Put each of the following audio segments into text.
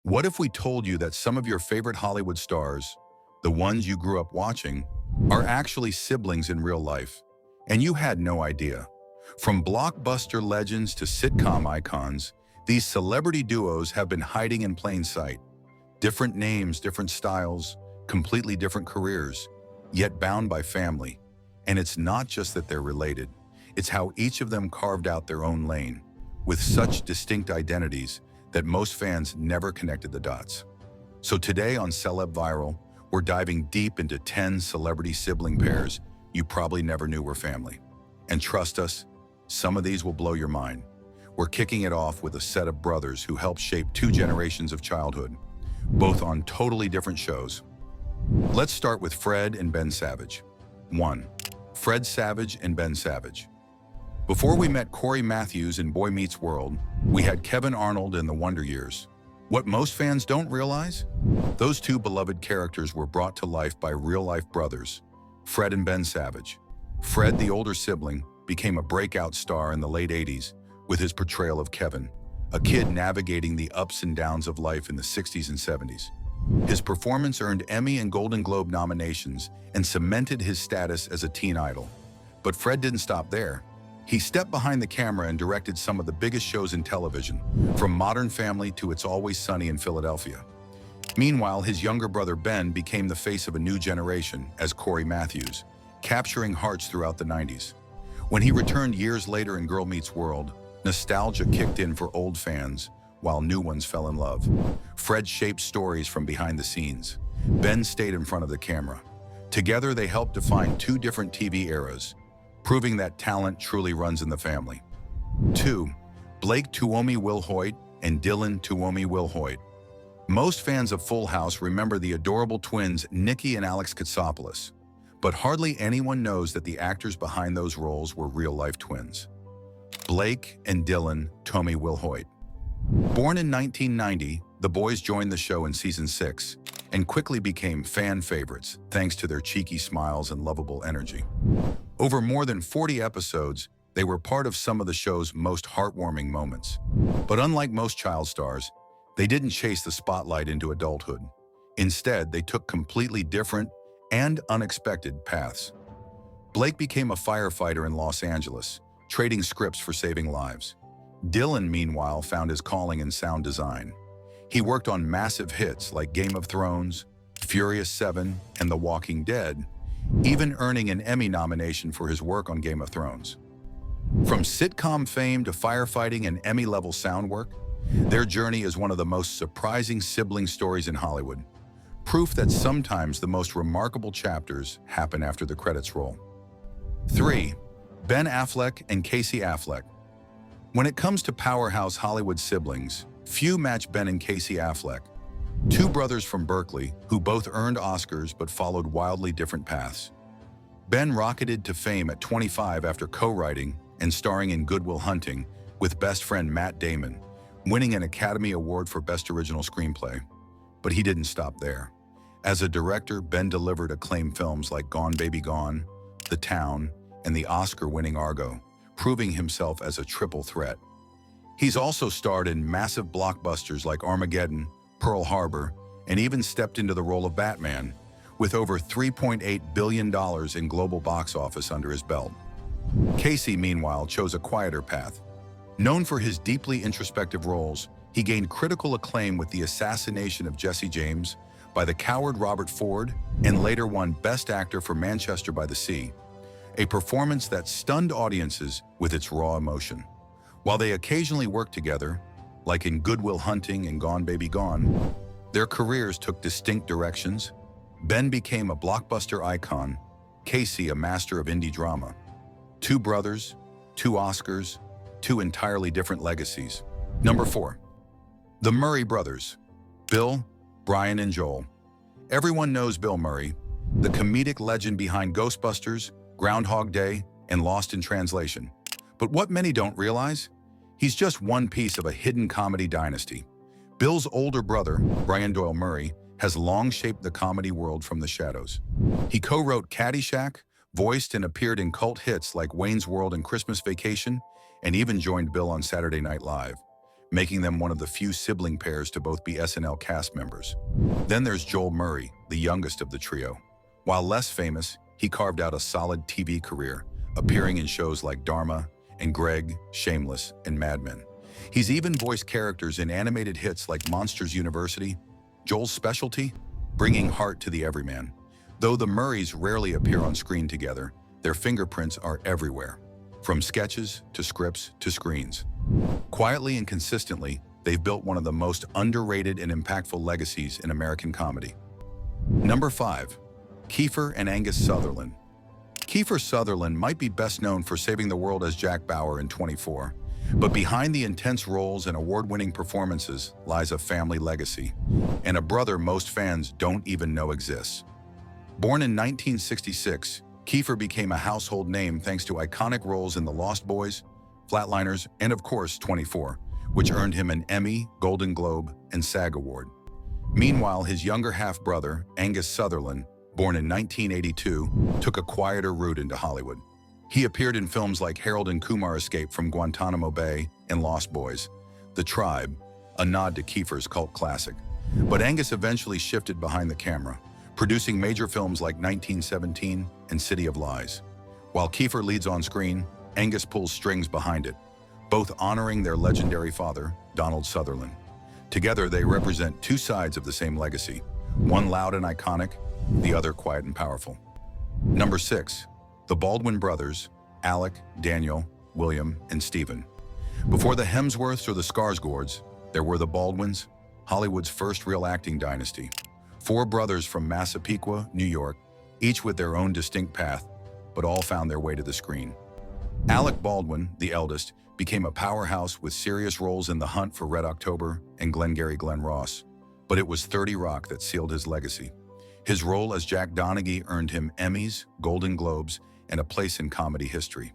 What if we told you that some of your favorite Hollywood stars, the ones you grew up watching, are actually siblings in real life, and you had no idea? From blockbuster legends to sitcom icons, these celebrity duos have been hiding in plain sight. Different names, different styles, completely different careers, yet bound by family. And it's not just that they're related, it's how each of them carved out their own lane, with such distinct identities that most fans never connected the dots. So today on Celeb Viral, we're diving deep into 10 celebrity sibling pairs you probably never knew were family. And trust us, some of these will blow your mind. We're kicking it off with a set of brothers who helped shape two generations of childhood, both on totally different shows. Let's start with Fred and Ben Savage. 1. Fred Savage and Ben Savage. Before we met Corey Matthews in Boy Meets World, we had Kevin Arnold in The Wonder Years. What most fans don't realize? Those two beloved characters were brought to life by real-life brothers, Fred and Ben Savage. Fred, the older sibling, became a breakout star in the late 80s with his portrayal of Kevin, a kid navigating the ups and downs of life in the 60s and 70s. His performance earned Emmy and Golden Globe nominations and cemented his status as a teen idol. But Fred didn't stop there. He stepped behind the camera and directed some of the biggest shows in television, from Modern Family to It's Always Sunny in Philadelphia. Meanwhile, his younger brother Ben became the face of a new generation as Corey Matthews, capturing hearts throughout the 90s. When he returned years later in Girl Meets World, nostalgia kicked in for old fans, while new ones fell in love. Fred shaped stories from behind the scenes. Ben stayed in front of the camera. Together, they helped define two different TV eras, proving that talent truly runs in the family. 2. Blake Tuomi Wilhoit and Dylan Tuomi Wilhoit. Most fans of Full House remember the adorable twins Nikki and Alex Katsopoulos, but hardly anyone knows that the actors behind those roles were real-life twins. Blake and Dylan Tuomi Wilhoit. Born in 1990, the boys joined the show in season 6 and quickly became fan favorites thanks to their cheeky smiles and lovable energy. Over more than 40 episodes, they were part of some of the show's most heartwarming moments. But unlike most child stars, they didn't chase the spotlight into adulthood. Instead, they took completely different and unexpected paths. Blake became a firefighter in Los Angeles, trading scripts for saving lives. Dylan, meanwhile, found his calling in sound design. He worked on massive hits like Game of Thrones, Furious 7, and The Walking Dead, even earning an Emmy nomination for his work on Game of Thrones. From sitcom fame to firefighting and Emmy-level sound work, their journey is one of the most surprising sibling stories in Hollywood, proof that sometimes the most remarkable chapters happen after the credits roll. 3. Ben Affleck and Casey Affleck. When it comes to powerhouse Hollywood siblings, few match Ben and Casey Affleck, two brothers from Berkeley who both earned Oscars but followed wildly different paths. Ben rocketed to fame at 25 after co-writing and starring in Good Will Hunting with best friend Matt Damon, winning an Academy Award for Best Original Screenplay. But he didn't stop there. As a director, Ben delivered acclaimed films like Gone Baby Gone, The Town, and the Oscar-winning Argo, proving himself as a triple threat. He's also starred in massive blockbusters like Armageddon, Pearl Harbor, and even stepped into the role of Batman, with over $3.8 billion in global box office under his belt. Casey, meanwhile, chose a quieter path. Known for his deeply introspective roles, he gained critical acclaim with The Assassination of Jesse James by the coward Robert Ford, and later won Best Actor for Manchester by the Sea, a performance that stunned audiences with its raw emotion. While they occasionally worked together, like in Good Will Hunting and Gone Baby Gone, their careers took distinct directions. Ben became a blockbuster icon, Casey a master of indie drama. Two brothers, two Oscars, two entirely different legacies. Number 4. The Murray brothers. Bill, Brian, and Joel. Everyone knows Bill Murray, the comedic legend behind Ghostbusters, Groundhog Day, and Lost in Translation. But what many don't realize? He's just one piece of a hidden comedy dynasty. Bill's older brother, Brian Doyle Murray, has long shaped the comedy world from the shadows. He co-wrote Caddyshack, voiced and appeared in cult hits like Wayne's World and Christmas Vacation, and even joined Bill on Saturday Night Live. making them one of the few sibling pairs to both be SNL cast members. Then there's Joel Murray, the youngest of the trio. While less famous, he carved out a solid TV career, appearing in shows like Dharma and Greg, Shameless, and Mad Men. He's even voiced characters in animated hits like Monsters University. Joel's specialty? Bringing heart to the everyman. Though the Murrays rarely appear on screen together, their fingerprints are everywhere, from sketches to scripts to screens. Quietly and consistently, they've built one of the most underrated and impactful legacies in American comedy. Number 5. Kiefer and Angus Sutherland. Kiefer Sutherland might be best known for saving the world as Jack Bauer in 24, but behind the intense roles and award-winning performances lies a family legacy, and a brother most fans don't even know exists. Born in 1966, Kiefer became a household name thanks to iconic roles in The Lost Boys, Flatliners, and of course 24, which earned him an Emmy, Golden Globe, and SAG Award. Meanwhile, his younger half-brother, Angus Sutherland, born in 1982, took a quieter route into Hollywood. He appeared in films like Harold and Kumar Escape from Guantanamo Bay and Lost Boys, The Tribe, a nod to Kiefer's cult classic. But Angus eventually shifted behind the camera, producing major films like 1917 and City of Lies. While Kiefer leads on screen, Angus pulls strings behind it, both honoring their legendary father, Donald Sutherland. Together, they represent two sides of the same legacy, one loud and iconic, the other quiet and powerful. Number 6. The Baldwin brothers, Alec, Daniel, William, and Stephen. Before the Hemsworths or the Skarsgårds, there were the Baldwins, Hollywood's first real acting dynasty. 4 brothers from Massapequa, New York, each with their own distinct path, but all found their way to the screen. Alec Baldwin, the eldest, became a powerhouse with serious roles in The Hunt for Red October and Glengarry Glen Ross, but it was 30 Rock that sealed his legacy. His role as Jack Donaghy earned him Emmys, Golden Globes, and a place in comedy history.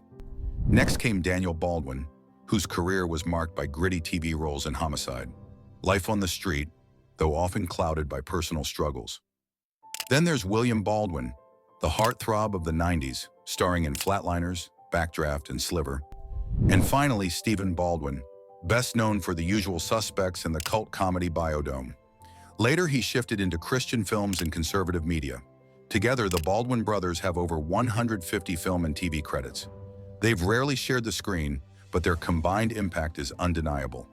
Next came Daniel Baldwin, whose career was marked by gritty TV roles in Homicide, Life on the Street, though often clouded by personal struggles. Then there's William Baldwin, the heartthrob of the 90s, starring in Flatliners, Backdraft, and Sliver. And finally, Stephen Baldwin, best known for The Usual Suspects and the cult comedy Biodome. Later, he shifted into Christian films and conservative media. Together, the Baldwin brothers have over 150 film and TV credits. They've rarely shared the screen, but their combined impact is undeniable.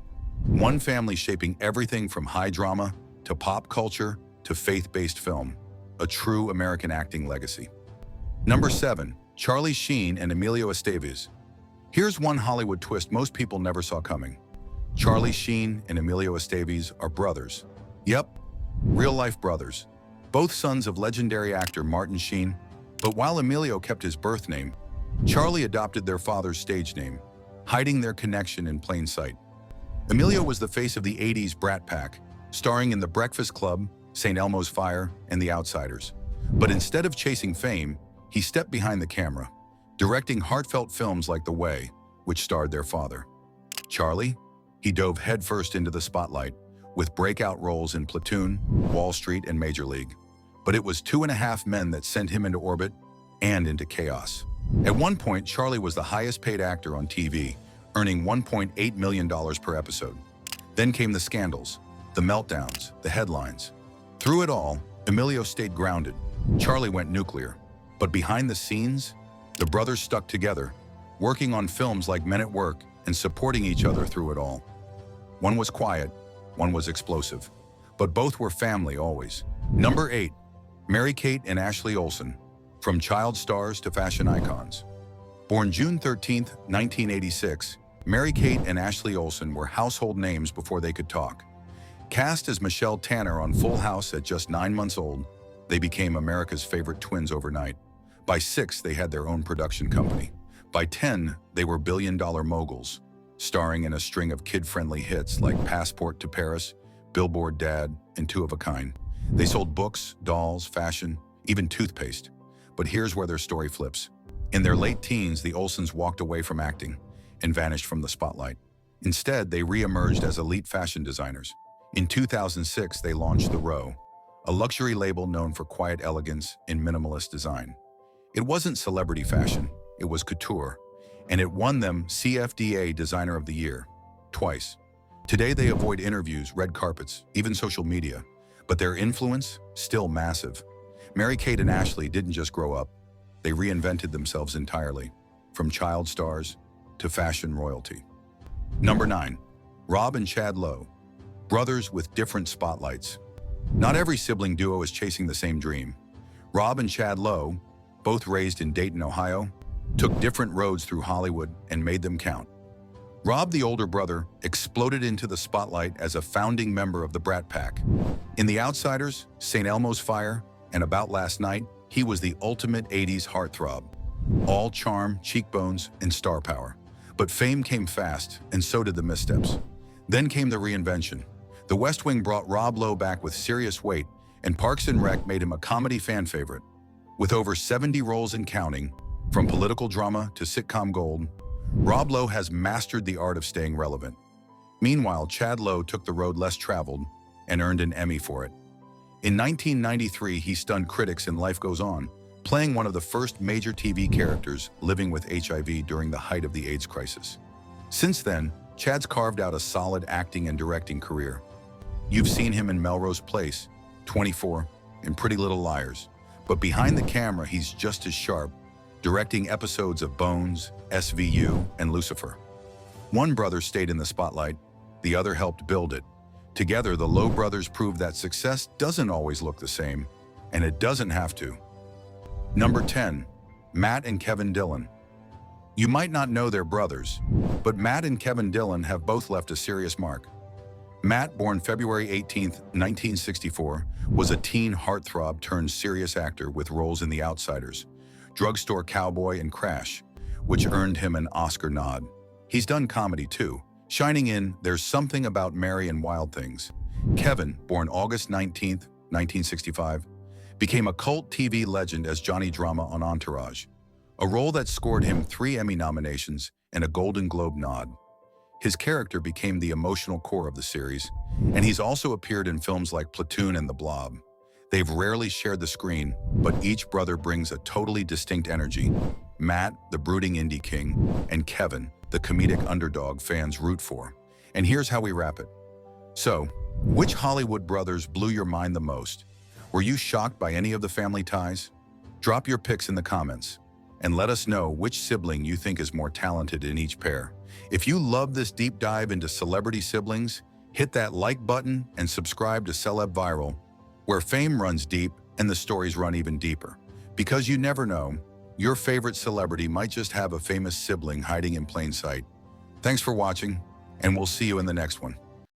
One family shaping everything from high drama to pop culture to faith-based film, a true American acting legacy. Number 7. Charlie Sheen and Emilio Estevez. Here's one Hollywood twist most people never saw coming. Charlie Sheen and Emilio Estevez are brothers. Yep, real-life brothers. Both sons of legendary actor Martin Sheen, but while Emilio kept his birth name, Charlie adopted their father's stage name, hiding their connection in plain sight. Emilio was the face of the 80s Brat Pack, starring in The Breakfast Club, St. Elmo's Fire, and The Outsiders. But instead of chasing fame, he stepped behind the camera, directing heartfelt films like The Way, which starred their father. Charlie? He dove headfirst into the spotlight, with breakout roles in Platoon, Wall Street, and Major League. But it was 2.5 Men that sent him into orbit and into chaos. At one point, Charlie was the highest-paid actor on TV, earning $1.8 million per episode. Then came the scandals, the meltdowns, the headlines. Through it all, Emilio stayed grounded. Charlie went nuclear. But behind the scenes, the brothers stuck together, working on films like Men at Work and supporting each other through it all. One was quiet, one was explosive, but both were family always. Number 8. Mary-Kate and Ashley Olsen, from child stars to fashion icons. Born June 13, 1986, Mary-Kate and Ashley Olsen were household names before they could talk. Cast as Michelle Tanner on Full House at just 9 months old, they became America's favorite twins overnight. By 6, they had their own production company. By 10, they were billion-dollar moguls, starring in a string of kid-friendly hits like Passport to Paris, Billboard Dad, and Two of a Kind. They sold books, dolls, fashion, even toothpaste. But here's where their story flips. In their late teens, the Olsens walked away from acting and vanished from the spotlight. Instead, they re-emerged as elite fashion designers. In 2006, they launched The Row, a luxury label known for quiet elegance and minimalist design. It wasn't celebrity fashion, it was couture, and it won them CFDA Designer of the Year, twice. Today they avoid interviews, red carpets, even social media, but their influence, still massive. Mary-Kate and Ashley didn't just grow up, they reinvented themselves entirely, from child stars to fashion royalty. Number 9. Rob and Chad Lowe, brothers with different spotlights. Not every sibling duo is chasing the same dream. Rob and Chad Lowe, both raised in Dayton, Ohio, took different roads through Hollywood and made them count. Rob, the older brother, exploded into the spotlight as a founding member of the Brat Pack. In The Outsiders, St. Elmo's Fire, and About Last Night, he was the ultimate 80s heartthrob. All charm, cheekbones, and star power. But fame came fast, and so did the missteps. Then came the reinvention. The West Wing brought Rob Lowe back with serious weight, and Parks and Rec made him a comedy fan favorite. With over 70 roles and counting, from political drama to sitcom gold, Rob Lowe has mastered the art of staying relevant. Meanwhile, Chad Lowe took the road less traveled and earned an Emmy for it. In 1993, he stunned critics in Life Goes On, playing one of the first major TV characters living with HIV during the height of the AIDS crisis. Since then, Chad's carved out a solid acting and directing career. You've seen him in Melrose Place, 24, and Pretty Little Liars. But behind the camera, he's just as sharp, directing episodes of Bones, SVU, and Lucifer. One brother stayed in the spotlight, the other helped build it. Together, the Lowe brothers proved that success doesn't always look the same, and it doesn't have to. Number 10. Matt and Kevin Dillon. You might not know they're brothers, but Matt and Kevin Dillon have both left a serious mark. Matt, born February 18, 1964, was a teen heartthrob turned serious actor with roles in The Outsiders, Drugstore Cowboy, and Crash, which earned him an Oscar nod. He's done comedy too, shining in There's Something About Mary and Wild Things. Kevin, born August 19, 1965, became a cult TV legend as Johnny Drama on Entourage, a role that scored him 3 Emmy nominations and a Golden Globe nod. His character became the emotional core of the series, and he's also appeared in films like Platoon and The Blob. They've rarely shared the screen, but each brother brings a totally distinct energy. Matt, the brooding indie king, and Kevin, the comedic underdog fans root for. And here's how we wrap it. So, which Hollywood brothers blew your mind the most? Were you shocked by any of the family ties? Drop your picks in the comments, and let us know which sibling you think is more talented in each pair. If you love this deep dive into celebrity siblings, hit that like button and subscribe to Celeb Viral, where fame runs deep and the stories run even deeper. Because you never know, your favorite celebrity might just have a famous sibling hiding in plain sight. Thanks for watching, and we'll see you in the next one.